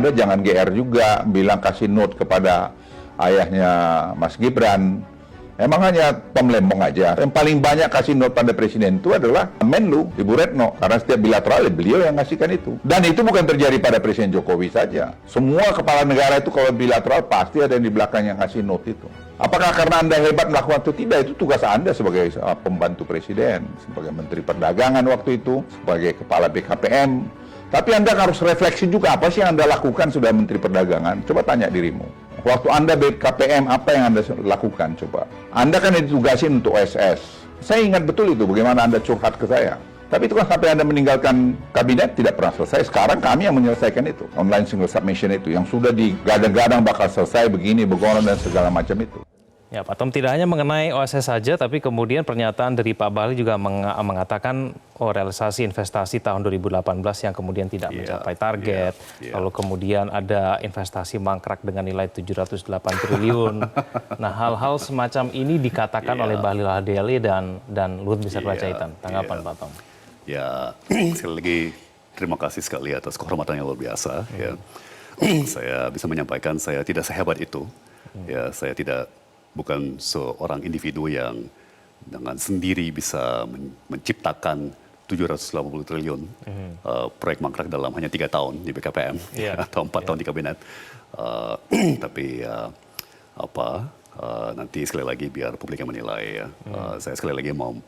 Anda jangan GR juga, bilang kasih note kepada ayahnya Mas Gibran. Emang hanya Tom Lembong aja. Yang paling banyak kasih note pada presiden itu adalah Menlu, Ibu Retno. Karena setiap bilateral, beliau yang ngasihkan itu. Dan itu bukan terjadi pada Presiden Jokowi saja. Semua kepala negara itu kalau bilateral pasti ada yang di belakang yang ngasih note itu. Apakah karena Anda hebat melakukan itu? Tidak, itu tugas Anda sebagai pembantu presiden, sebagai Menteri Perdagangan waktu itu, sebagai Kepala BKPM. Tapi Anda harus refleksi juga, apa sih yang Anda lakukan sudah Menteri Perdagangan? Coba tanya dirimu. Waktu Anda BKPM, apa yang Anda lakukan? Coba. Anda kan ditugasin untuk OSS. Saya ingat betul itu, bagaimana Anda curhat ke saya. Tapi itu kan sampai Anda meninggalkan kabinet tidak pernah selesai. Sekarang kami yang menyelesaikan itu. Online single submission itu, yang sudah digadang-gadang bakal selesai begini, begono, dan segala macam itu. Ya, Pak Tom, tidak hanya mengenai OSS saja, tapi kemudian pernyataan dari Pak Bahlil juga mengatakan realisasi investasi tahun 2018 yang kemudian tidak mencapai target. Lalu kemudian ada investasi mangkrak dengan nilai 708 triliun. Nah, hal-hal semacam ini dikatakan oleh Bahlil Lahadalia dan Luhut Binsar Panjaitan. Tanggapan Pak Tom? Ya, sekali lagi terima kasih sekali atas kehormatan yang luar biasa. Ya. Saya bisa menyampaikan saya tidak sehebat itu. Ya, saya bukan seorang individu yang dengan sendiri bisa menciptakan 780 triliun proyek mangkrak dalam hanya 3 tahun di BKPM atau 4 tahun di kabinet. Tapi nanti sekali lagi biar publik yang menilai. Ya. Saya sekali lagi mau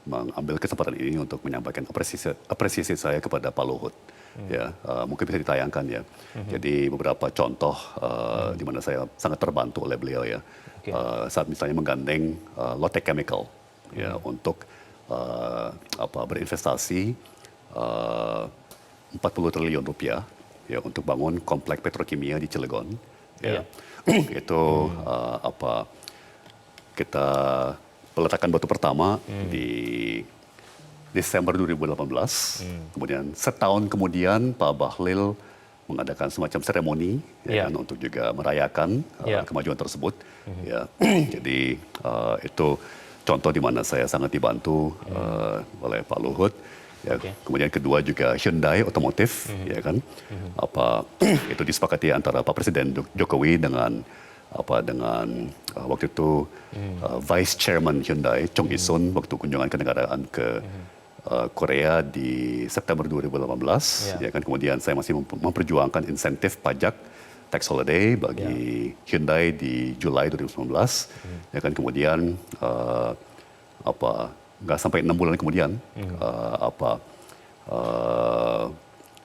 mengambil kesempatan ini untuk menyampaikan apresiasi saya kepada Pak Luhut. Ya, mungkin bisa ditayangkan ya. Jadi beberapa contoh di mana saya sangat terbantu oleh beliau ya. Saat misalnya menggandeng Lotte Chemical ya untuk berinvestasi 40 triliun rupiah ya untuk bangun komplek petrokimia di Cilegon. Ya. Itu kita peletakan batu pertama di Desember 2018. Kemudian setahun kemudian Pak Bahlil mengadakan semacam seremoni untuk juga merayakan kemajuan tersebut. Ya, jadi itu contoh di mana saya sangat dibantu oleh Pak Luhut. Ya, kemudian kedua juga Hyundai Otomotif, ya kan, itu disepakati antara Pak Presiden Jokowi dengan waktu itu Vice Chairman Hyundai Chung Il-sung waktu kunjungan kenegaraan ke Korea di September 2018, ya kan, kemudian saya masih memperjuangkan insentif pajak tax holiday bagi Hyundai di Juli 2019, ya kan, kemudian nggak sampai 6 bulan kemudian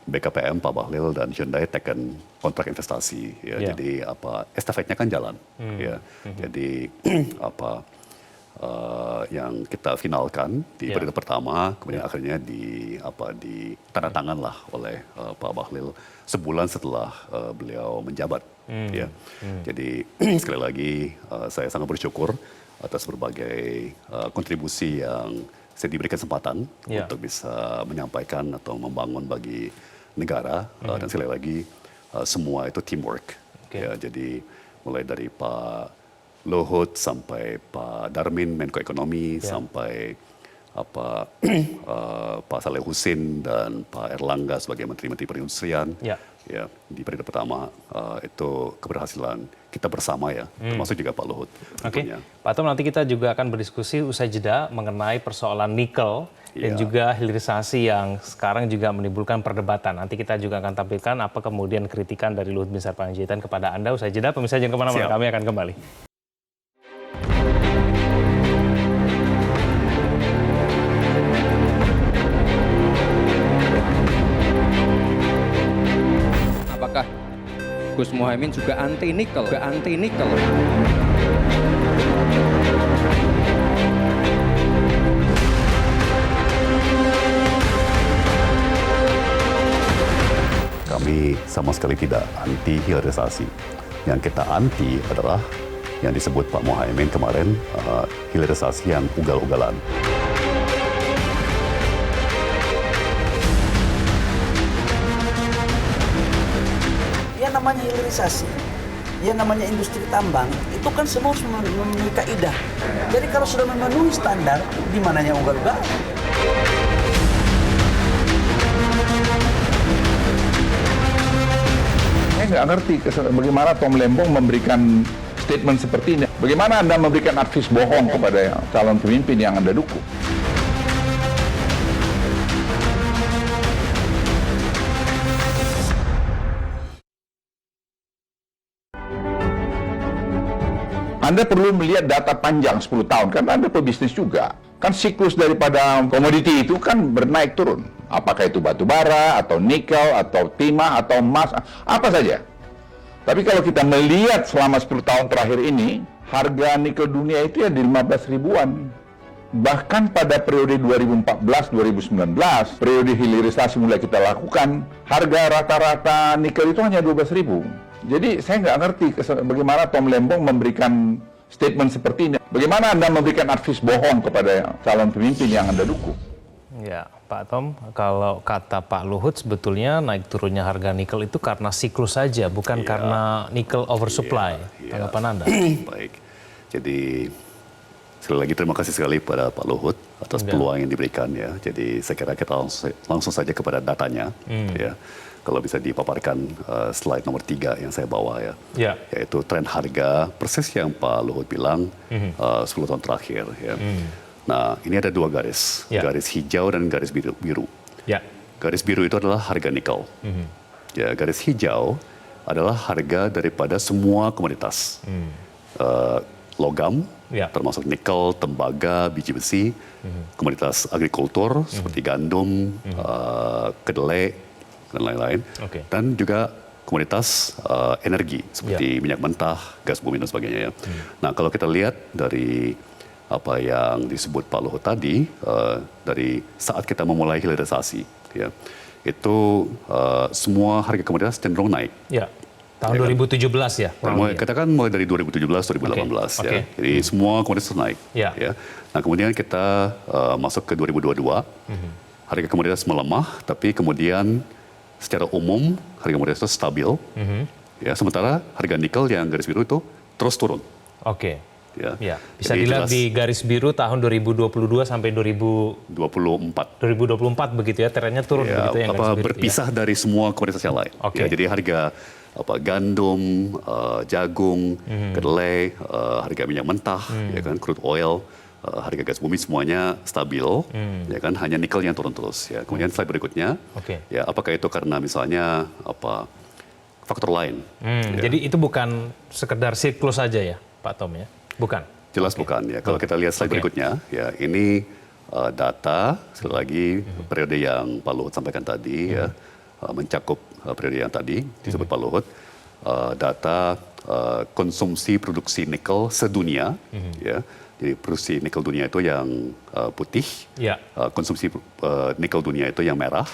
BKPM Pak Bahlil dan Hyundai tekan kontrak investasi, ya. Jadi estafetnya kan jalan, ya, jadi yang kita finalkan di periode pertama, kemudian akhirnya ditandatangan lah oleh Pak Bahlil sebulan setelah beliau menjabat. Ya. Jadi sekali lagi saya sangat bersyukur atas berbagai kontribusi yang saya diberi kesempatan untuk bisa menyampaikan atau membangun bagi negara, dan sekali lagi semua itu teamwork. Ya, jadi mulai dari Pak Luhut sampai Pak Darmin Menko Ekonomi sampai Pak Saleh Husin dan Pak Erlangga sebagai Menteri Perindustrian. Ya, di periode pertama itu keberhasilan kita bersama ya, termasuk juga Pak Luhut. Pak Tom, nanti kita juga akan berdiskusi usai jeda mengenai persoalan nikel dan juga hilirisasi yang sekarang juga menimbulkan perdebatan. Nanti kita juga akan tampilkan apa kemudian kritikan dari Luhut Binsar Panjaitan kepada Anda usai jeda. Pemirsa jangan kemana-mana, kami akan kembali. Apakah Gus Muhaimin juga anti nikel? Kami sama sekali tidak anti hilirisasi. Yang kita anti adalah yang disebut Pak Muhaimin kemarin, hilirisasi yang ugal-ugalan. Yang namanya hilirisasi, yang namanya industri tambang, itu kan semua harus memenuhi kaidah. Jadi kalau sudah memenuhi standar, di mananya ugal-ugalan? saya nggak ngerti bagaimana Tom Lembong memberikan statement seperti ini. Bagaimana Anda memberikan advis bohong kepada calon pemimpin yang Anda dukung? Anda perlu melihat data panjang 10 tahun, karena Anda pebisnis juga. Kan siklus daripada komoditi itu kan bernaik turun. Apakah itu batu bara, atau nikel, atau timah, atau emas, apa saja. Tapi kalau kita melihat selama 10 tahun terakhir ini, harga nikel dunia itu ya di 15 ribuan. Bahkan pada periode 2014-2019, periode hilirisasi mulai kita lakukan, harga rata-rata nikel itu hanya 12 ribu. Jadi saya nggak ngerti bagaimana Tom Lembong memberikan statement seperti ini. Bagaimana Anda memberikan advis bohong kepada calon pemimpin yang Anda dukung? Ya, Pak Tom, kalau kata Pak Luhut sebetulnya naik turunnya harga nikel itu karena siklus saja, bukan karena nikel oversupply. Tanggapan Anda? Baik, jadi sekali lagi terima kasih sekali pada Pak Luhut atas peluang yang diberikan ya. Jadi saya kira kita langsung saja kepada datanya ya. Kalau bisa dipaparkan slide nomor 3 yang saya bawa ya. Yaitu tren harga persis yang Pak Luhut bilang 10 tahun terakhir ya. Nah, ini ada 2 garis, garis hijau dan garis biru. Garis biru itu adalah harga nikel. Ya, garis hijau adalah harga daripada semua komoditas. Logam, termasuk nikel, tembaga, biji besi, komoditas agrikultur seperti gandum, kedelai, dan lain-lain. Dan juga komoditas energi seperti minyak mentah, gas bumi dan sebagainya ya. Nah, kalau kita lihat dari apa yang disebut Pak Luhut tadi, dari saat kita memulai hilirisasi ya, itu semua harga komoditas cenderung naik. Tahun 2017 ya? Katakan mulai dari 2017-2018 ya. Jadi semua komoditas naik. Ya. Nah, kemudian kita masuk ke 2022, harga komoditas melemah, tapi kemudian secara umum harga komoditas itu stabil. Ya, sementara harga nikel yang garis biru itu terus turun. Ya. Bisa dilihat di garis biru tahun 2022 sampai 2024 begitu ya, trennya turun ya, begitu yang berpisah dari semua komoditas yang lain. Ya, jadi harga gandum, jagung, kedelai, harga minyak mentah, ya kan, crude oil, harga gas bumi semuanya stabil, ya kan, hanya nikel yang turun terus. Ya. Kemudian slide berikutnya, ya apakah itu karena misalnya faktor lain? Jadi itu bukan sekedar siklus saja ya, Pak Tom ya? Bukan? Jelas bukan ya. Kalau kita lihat slide berikutnya, ya ini data, sekali lagi periode yang Pak Luhut sampaikan tadi, ya, mencakup periode yang tadi disebut Pak Luhut, data konsumsi produksi nikel sedunia, ya. Jadi produksi nikel dunia itu yang putih, konsumsi nikel dunia itu yang merah,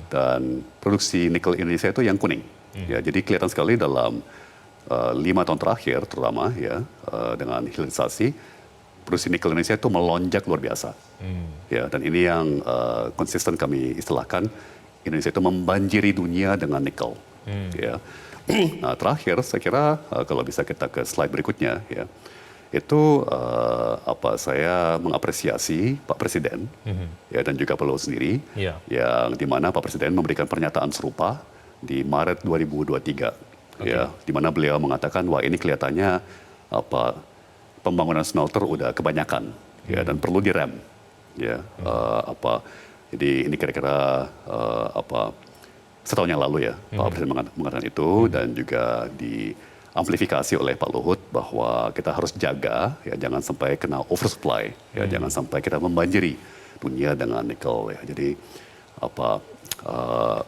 dan produksi nikel Indonesia itu yang kuning. Ya, jadi kelihatan sekali dalam 5 tahun terakhir terutama ya, dengan hilirisasi, produksi nikel Indonesia itu melonjak luar biasa. Ya, dan ini yang konsisten kami istilahkan, Indonesia itu membanjiri dunia dengan nikel. Ya. Nah, terakhir saya kira kalau bisa kita ke slide berikutnya ya, itu saya mengapresiasi Pak Presiden ya, dan juga Pak Luhut sendiri, yang dimana Pak Presiden memberikan pernyataan serupa di Maret 2023. Ya, di mana beliau mengatakan wah ini kelihatannya pembangunan smelter udah kebanyakan ya, dan perlu direm ya. Jadi ini kira-kira setahun yang lalu ya Pak Presiden mengatakan itu, dan juga diamplifikasi oleh Pak Luhut bahwa kita harus jaga ya, jangan sampai kena oversupply ya, jangan sampai kita membanjiri dunia dengan nikel ya. Jadi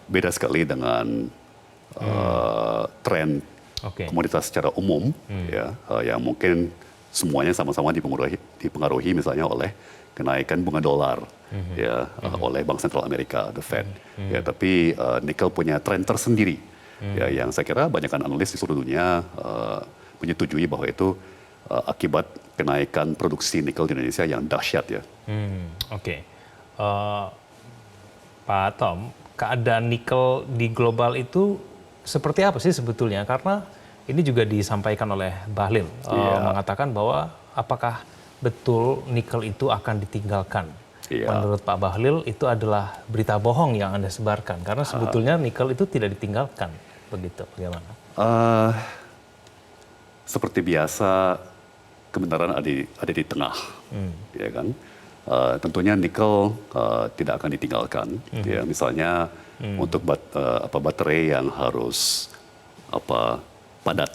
beda sekali dengan tren komoditas secara umum ya, yang mungkin semuanya sama-sama dipengaruhi misalnya oleh kenaikan bunga dolar ya, oleh Bank Sentral Amerika, the Fed. Ya, tapi nikel punya tren tersendiri ya, yang saya kira banyakkan analis di seluruh dunia menyetujui bahwa itu akibat kenaikan produksi nikel di Indonesia yang dahsyat ya. Pak Tom, keadaan nikel di global itu seperti apa sih sebetulnya? Karena ini juga disampaikan oleh Bahlil, mengatakan bahwa apakah betul nikel itu akan ditinggalkan? Menurut Pak Bahlil itu adalah berita bohong yang Anda sebarkan, karena sebetulnya nikel itu tidak ditinggalkan. begitu, bagaimana? Seperti biasa, kebenaran ada di tengah, ya kan? Tentunya nikel tidak akan ditinggalkan. Ya, misalnya untuk baterai yang harus padat,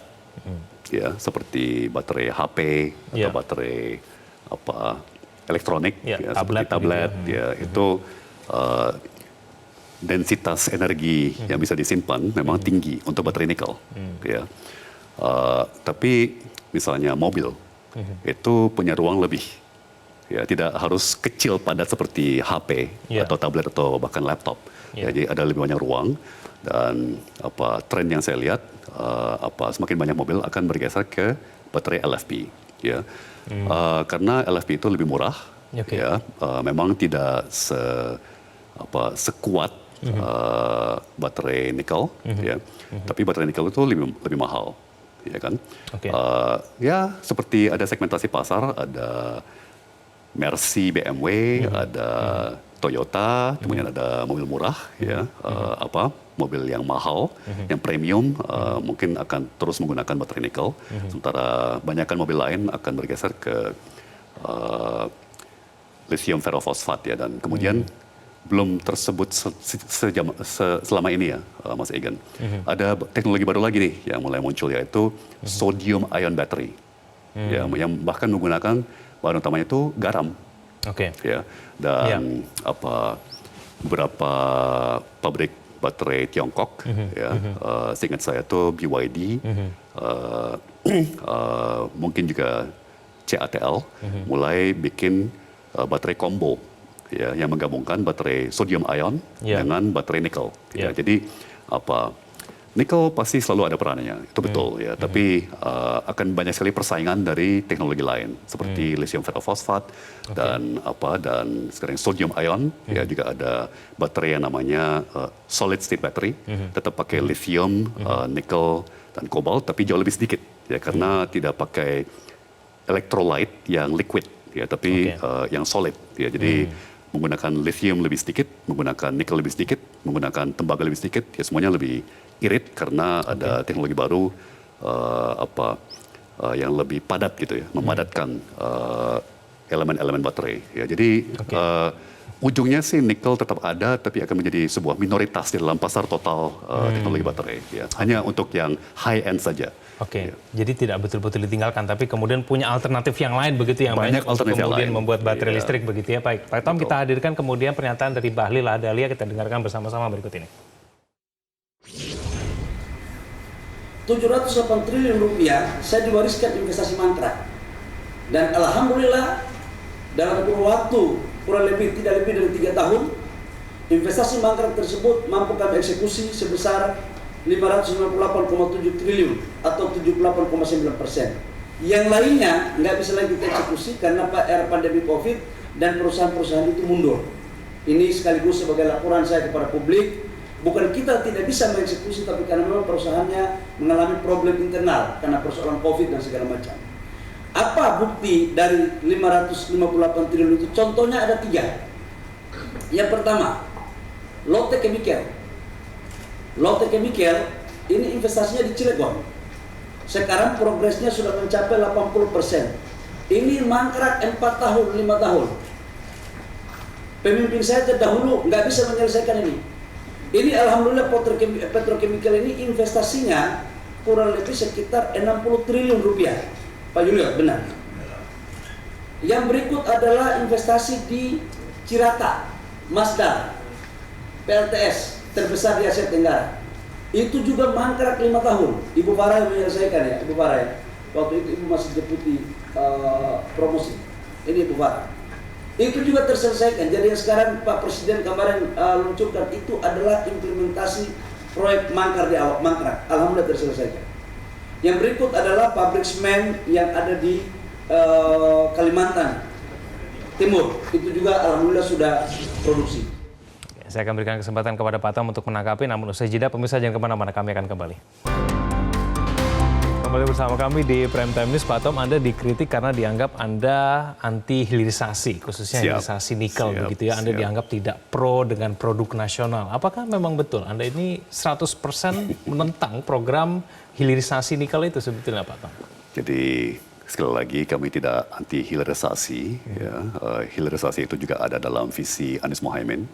ya, seperti baterai HP atau baterai elektronik, ya, seperti tablet, ya, itu densitas energi yang bisa disimpan memang tinggi untuk baterai nikel, ya. Tapi misalnya mobil itu punya ruang lebih, ya, tidak harus kecil padat seperti HP atau tablet atau bahkan laptop. Jadi ada lebih banyak ruang, dan tren yang saya lihat semakin banyak mobil akan bergeser ke baterai LFP, ya. Karena LFP itu lebih murah, ya, memang tidak sekuat baterai nikel, ya, tapi baterai nikel itu lebih mahal. Ya kan, ya seperti ada segmentasi pasar, ada Mercy, BMW, ada Toyota, kemudian ada mobil murah, ya, mobil yang mahal, yang premium, mungkin akan terus menggunakan baterai nikel, sementara banyakkan mobil lain akan bergeser ke lithium ferrofosfat, ya, dan kemudian belum tersebut selama ini, ya, Mas Egan. Ada teknologi baru lagi nih yang mulai muncul, yaitu sodium ion battery, ya, yang bahkan menggunakan bahan utamanya itu garam, ya, dan beberapa pabrik baterai Tiongkok, ya, seingat saya itu BYD, mungkin juga CATL, mulai bikin baterai combo, ya, yang menggabungkan baterai sodium ion dengan baterai nikel. Ya, jadi nikel pasti selalu ada perannya, itu betul, ya. Tapi akan banyak sekali persaingan dari teknologi lain seperti lithium ferrofosfat dan sekarang sodium ion, ya, juga ada baterai yang namanya solid state battery, tetap pakai lithium, nikel dan kobalt, tapi jauh lebih sedikit, ya, karena tidak pakai electrolyte yang liquid, ya, tapi yang solid, ya. Jadi menggunakan lithium lebih sedikit, menggunakan nikel lebih sedikit, menggunakan tembaga lebih sedikit, ya, semuanya lebih irit karena ada teknologi baru yang lebih padat, gitu, ya, memadatkan elemen-elemen baterai, ya. Jadi ujungnya sih nikel tetap ada, tapi akan menjadi sebuah minoritas di dalam pasar total teknologi baterai, ya. Hanya untuk yang high end saja. Ya. Jadi tidak betul-betul ditinggalkan, tapi kemudian punya alternatif yang lain, begitu, yang banyak alternatif kemudian lain membuat baterai listrik, begitu, ya. Baik, Pak Tom, kita hadirkan kemudian pernyataan dari Bahlil Lahadalia, kita dengarkan bersama-sama berikut ini. 708 triliun rupiah saya diwariskan investasi mangkrak, dan alhamdulillah dalam kurun waktu kurang lebih tidak lebih dari 3 tahun investasi mangkrak tersebut mampu kami eksekusi sebesar 598,7 triliun atau 78,9%. Yang lainnya nggak bisa lagi kita eksekusi karena era pandemi COVID dan perusahaan-perusahaan itu mundur. Ini sekaligus sebagai laporan saya kepada publik. Bukan kita tidak bisa mengeksekusi, tapi karena memang perusahaannya mengalami problem internal karena persoalan COVID dan segala macam. Apa bukti dari 558 triliun itu? Contohnya ada 3. Yang pertama, Lotte Chemical. Lotte Chemical ini investasinya di Cilegon. Sekarang progresnya sudah mencapai 80%. Ini mangkrak 4 tahun, 5 tahun. Pemimpin saya terdahulu nggak bisa menyelesaikan ini. Ini alhamdulillah petrochemical ini investasinya kurang lebih sekitar 60 triliun rupiah. Pak Julio, benar. Yang berikut adalah investasi di Cirata, Masdar, PLTS, terbesar di Asia Tenggara. Itu juga mangkrak 5 tahun. Ibu Farah yang menyelesaikan, ya, Ibu Farah, ya. Waktu itu Ibu masih deputi promosi. Ini Ibu Farah. Itu juga terselesaikan. Jadi yang sekarang Pak Presiden kemarin luncurkan itu adalah implementasi proyek mangkrak di awal mangkrak. Alhamdulillah terselesaikan. Yang berikut adalah pabrik semen yang ada di Kalimantan Timur. Itu juga alhamdulillah sudah produksi. Saya akan berikan kesempatan kepada Pak Tom untuk menanggapi, namun usai jeda, pemirsa jangan kemana-mana, kami akan kembali. kembali bersama kami di Prime Time News. Pak Tom, Anda dikritik karena dianggap Anda anti hilirisasi, khususnya hilirisasi nikel begitu ya. Anda dianggap tidak pro dengan produk nasional. Apakah memang betul Anda ini 100% menentang program hilirisasi nikel itu sebetulnya, Pak Tom? Jadi sekali lagi kami tidak anti hilirisasi. Ya. Hilirisasi itu juga ada dalam visi Anies Mohaimin,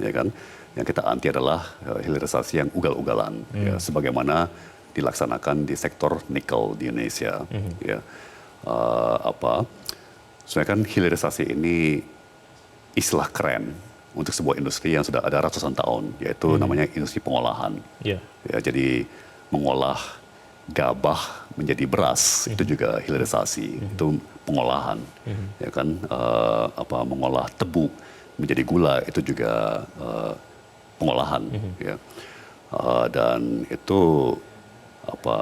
ya kan. Yang kita anti adalah hilirisasi yang ugal-ugalan, ya, sebagaimana dilaksanakan di sektor nikel di Indonesia. Ya. Sebenarnya kan hilirisasi ini istilah keren untuk sebuah industri yang sudah ada ratusan tahun, yaitu namanya industri pengolahan. Ya, jadi mengolah gabah menjadi beras itu juga hilirisasi, itu pengolahan. Ya kan, mengolah tebu menjadi gula itu juga pengolahan. Ya. Dan itu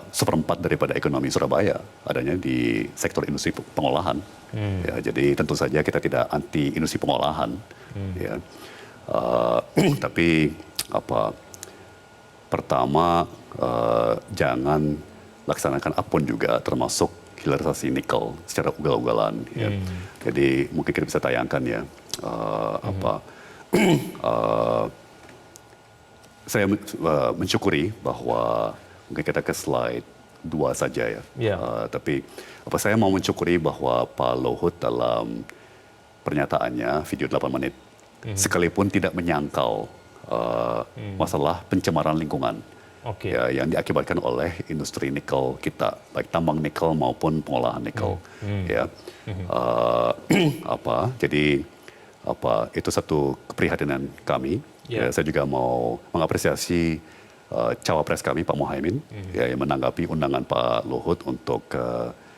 seperempat daripada ekonomi Surabaya adanya di sektor industri pengolahan. Ya, jadi tentu saja kita tidak anti industri pengolahan. Ya. Tapi pertama jangan laksanakan apapun juga, termasuk hilirisasi nikel secara ugal-ugalan. Ya. Jadi mungkin kita bisa tayangkan ya saya mensyukuri bahwa mungkin kita ke slide 2 saja ya. Tapi saya mau mensyukuri bahwa Pak Luhut dalam pernyataannya video 8 menit sekalipun tidak menyangkal masalah pencemaran lingkungan ya, yang diakibatkan oleh industri nikel kita, baik tambang nikel maupun pengolahan nikel. Ya. Jadi itu satu keprihatinan kami. Ya, saya juga mau mengapresiasi cawapres kami Pak Mohaimin ya, yang menanggapi undangan Pak Luhut untuk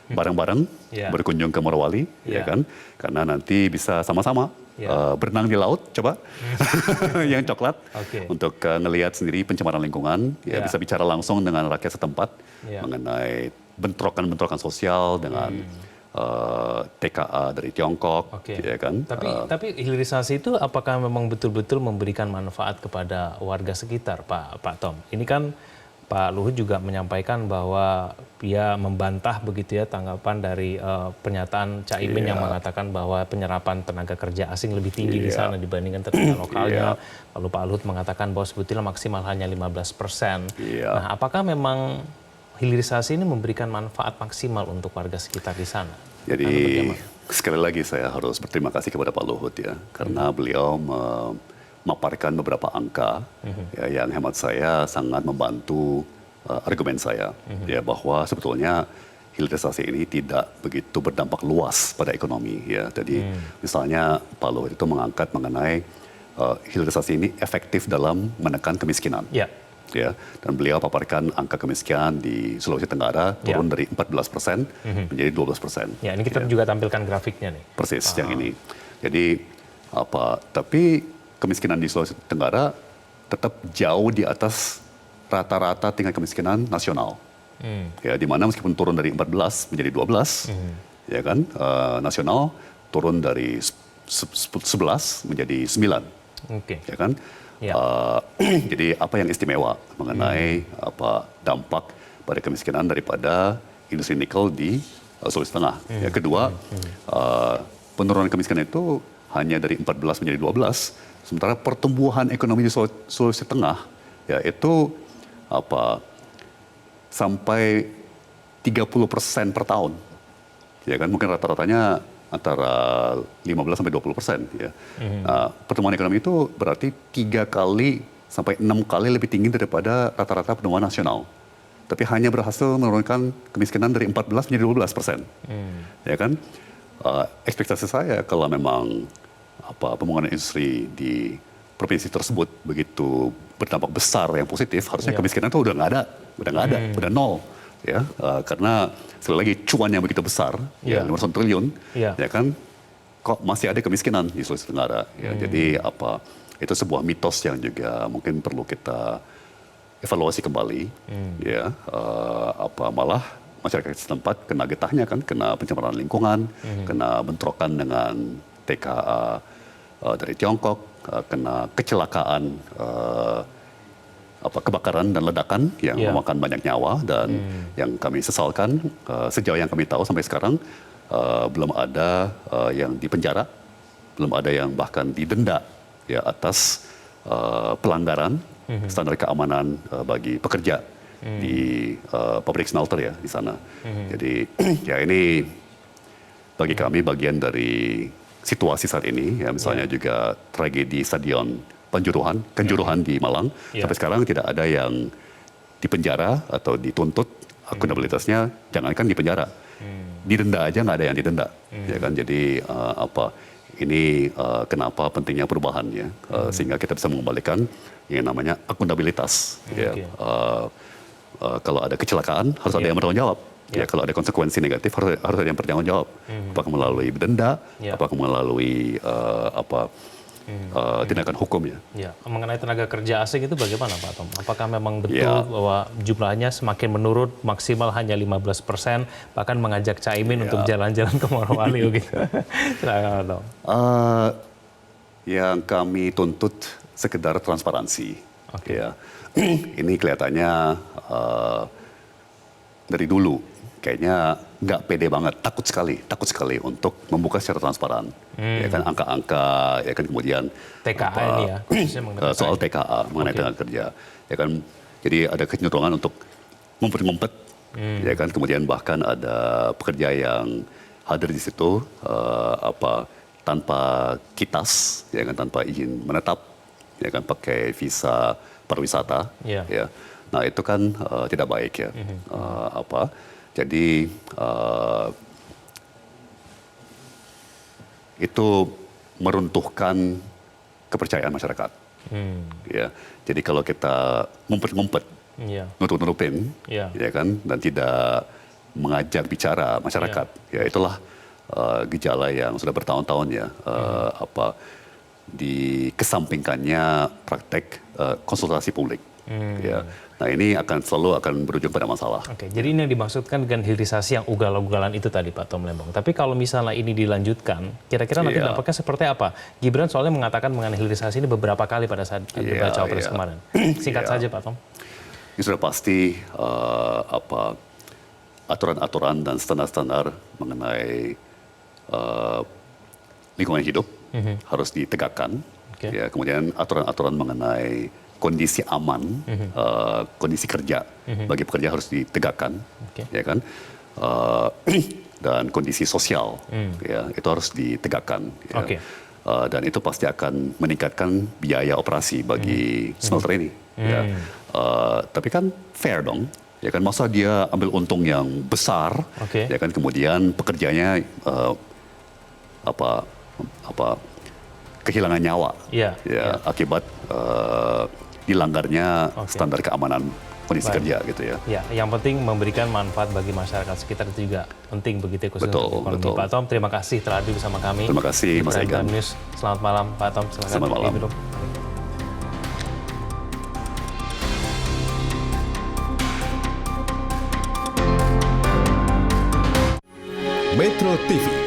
bareng-bareng berkunjung ke Morowali, ya kan, karena nanti bisa sama-sama berenang di laut, coba yang coklat untuk ngelihat sendiri pencemaran lingkungan, ya bisa bicara langsung dengan rakyat setempat mengenai bentrokan-bentrokan sosial dengan TKA dari Tiongkok, ya kan. Tapi hilirisasi itu apakah memang betul-betul memberikan manfaat kepada warga sekitar, Pak Tom? Ini kan Pak Luhut juga menyampaikan bahwa dia membantah begitu ya tanggapan dari pernyataan Caimin yang mengatakan bahwa penyerapan tenaga kerja asing lebih tinggi di sana dibandingkan tenaga lokalnya. Lalu Pak Luhut mengatakan bahwa sebetulnya maksimal hanya 15%. Nah, apakah memang hilirisasi ini memberikan manfaat maksimal untuk warga sekitar di sana? Jadi sekali lagi saya harus berterima kasih kepada Pak Luhut ya, karena beliau memaparkan beberapa angka ya, yang hemat saya sangat membantu argumen saya ya, bahwa sebetulnya hilirisasi ini tidak begitu berdampak luas pada ekonomi ya. Jadi misalnya Pak Luhut itu mengangkat mengenai hilirisasi ini efektif dalam menekan kemiskinan. Ya, dan beliau paparkan angka kemiskinan di Sulawesi Tenggara turun dari 14% menjadi 12%. Ya, ini kita juga tampilkan grafiknya nih. Persis yang ini. Jadi tapi kemiskinan di Sulawesi Tenggara tetap jauh di atas rata-rata tingkat kemiskinan nasional. Ya, di mana meskipun turun dari 14 menjadi 12, ya kan, nasional turun dari 11 menjadi 9. Ya kan? Jadi apa yang istimewa mengenai dampak pada kemiskinan daripada industri nikel di Sulawesi Tengah. Yang kedua, penurunan kemiskinan itu hanya dari 14 menjadi 12, sementara pertumbuhan ekonomi di Sulawesi Tengah ya itu sampai 30% per tahun. Ya kan, mungkin rata-ratanya antara 15 sampai 20%. Ya. Pertumbuhan ekonomi itu berarti 3 kali sampai 6 kali lebih tinggi daripada rata-rata pertumbuhan nasional. Tapi hanya berhasil menurunkan kemiskinan dari 14 menjadi 12%. Ya kan? Ekspektasi saya kalau memang pembangunan industri di provinsi tersebut begitu berdampak besar yang positif, harusnya kemiskinan itu udah nggak ada, udah nol. Ya, karena sekali lagi cuan yang begitu besar, ya 500 triliun, ya kan, kok masih ada kemiskinan di Sulawesi Tenggara. Ya, jadi itu sebuah mitos yang juga mungkin perlu kita evaluasi kembali. Ya, malah masyarakat setempat kena getahnya kan, kena pencemaran lingkungan, kena bentrokan dengan TKA dari Tiongkok, kena kecelakaan kebakaran dan ledakan yang memakan banyak nyawa dan yang kami sesalkan sejauh yang kami tahu sampai sekarang belum ada yang dipenjara, belum ada yang bahkan didenda ya atas pelanggaran standar keamanan bagi pekerja di pabrik smelter ya di sana. Jadi ya ini bagi kami bagian dari situasi saat ini ya, misalnya juga tragedi Stadion Kanjuruhan di Malang. Sampai sekarang tidak ada yang dipenjara atau dituntut, akuntabilitasnya jangankan dipenjara, didenda aja nggak ada yang didenda, ya kan? Jadi ini kenapa pentingnya perubahan ya, sehingga kita bisa mengembalikan yang namanya akuntabilitas. Ya. Kalau ada kecelakaan harus ada yang bertanggung jawab. Ya, kalau ada konsekuensi negatif harus ada yang bertanggung jawab. Apakah melalui denda, apakah melalui tindakan hukum ya. Ya, mengenai tenaga kerja asing itu bagaimana Pak Tom? Apakah memang betul bahwa jumlahnya semakin menurun, maksimal hanya 15%, bahkan mengajak Caimin untuk jalan-jalan ke Morowali gitu? Silakan Pak Tom. Yang kami tuntut sekedar transparansi. Ya. Ini kelihatannya dari dulu kayaknya nggak pede banget, takut sekali untuk membuka secara transparan. Ya kan angka-angka, ya kan kemudian TKA ini ya, soal TKA mengenai tenaga kerja, ya kan. Jadi ada kecenderungan untuk ngumpet-ngumpet, ya kan. Kemudian bahkan ada pekerja yang hadir di situ tanpa kitas, ya kan, tanpa izin menetap, ya kan, pakai visa pariwisata, ya. Nah itu kan tidak baik ya. Jadi itu meruntuhkan kepercayaan masyarakat. Ya, jadi kalau kita ngumpet-ngumpet, nutup-nutupin, ya kan, dan tidak mengajak bicara masyarakat, ya itulah gejala yang sudah bertahun-tahun ya, dikesampingkannya praktek konsultasi publik. Ya. Nah ini selalu akan berujung pada masalah. Oke, jadi ini yang dimaksudkan dengan hilirisasi yang ugal-ugalan itu tadi Pak Tom Lembong. Tapi kalau misalnya ini dilanjutkan, kira-kira nanti dampaknya seperti apa? Gibran soalnya mengatakan mengenai hilirisasi ini beberapa kali pada saat debat Cawapres kemarin. Singkat saja Pak Tom. Ini sudah pasti aturan-aturan dan standar-standar mengenai lingkungan hidup harus ditegakkan. Ya, kemudian aturan-aturan mengenai kondisi aman, kondisi kerja bagi pekerja harus ditegakkan, ya kan, dan kondisi sosial, ya itu harus ditegakkan, ya. Dan itu pasti akan meningkatkan biaya operasi bagi smelter ini, ya. Tapi kan fair dong, ya kan, masa dia ambil untung yang besar, ya kan, kemudian pekerjanya kehilangan nyawa, akibat dilanggarnya standar keamanan kondisi kerja gitu ya. Ya, yang penting memberikan manfaat bagi masyarakat sekitar itu juga penting begitu ya, khususnya untuk ekonomi. Pak Tom, terima kasih telah hadir bersama kami. Terima kasih Mas Egan. Selamat malam Pak Tom. Selamat malam. Metro TV